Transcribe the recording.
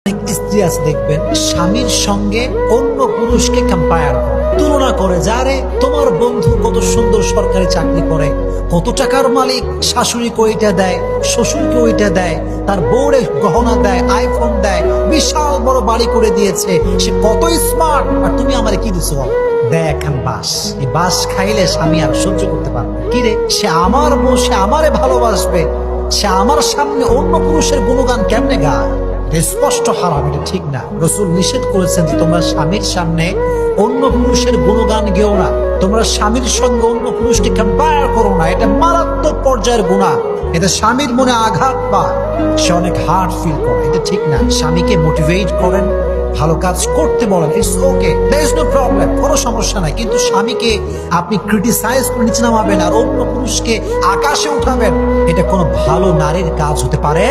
অনেক স্ত্রী আছে দেখবেন স্বামীর সঙ্গে অন্য পুরুষকে কম্পেয়ার করে, তুলনা করে, যারে তোমার বন্ধু কত সুন্দর সরকারি চাকরি করে, কত টাকার মালিক, শাশুড়িকে ওইটা দেয়, শ্বশুরকে ওইটা দেয়, তার বউরে গহনা দেয়, আইফোন দেয়, বিশাল বড় বাড়ি করে দিয়েছে, সে কত স্মার্ট, আর তুমি আমারে কি দিছো? দেখেন বাস, এই বাস খাইলে স্বামী আর সহ্য করতে পারবে কি রে? সে আমার বউ, সে আমারে ভালোবাসবে, সে আমার সামনে অন্য পুরুষের গুণগান কেমনে গায়? স্পষ্ট হারাম, এটা ঠিক না। রাসূল নিষেধ করেছেন যে তোমরা স্বামীর সামনে অন্য পুরুষের গুণগান গেও না, তোমরা স্বামীর সঙ্গে অন্য পুরুষকে কম্পেয়ার করো না। এটা মারাত্মক পর্যায়ের গুনাহ, এটা স্বামীর মনে আঘাত পায়, সে অনেক হার্ট ফিল করে, এটা ঠিক না। স্বামীকে মোটিভেট করেন, ভালো কাজ করতে বলেন, it's okay, there is no problem, কোনো সমস্যা নাই। কিন্তু স্বামীকে আপনি ক্রিটিসাইজ করে নিচে নামাবেন আর অন্য পুরুষকে আকাশে উঠাবেন, এটা কোনো ভালো নারীর কাজ হতে পারে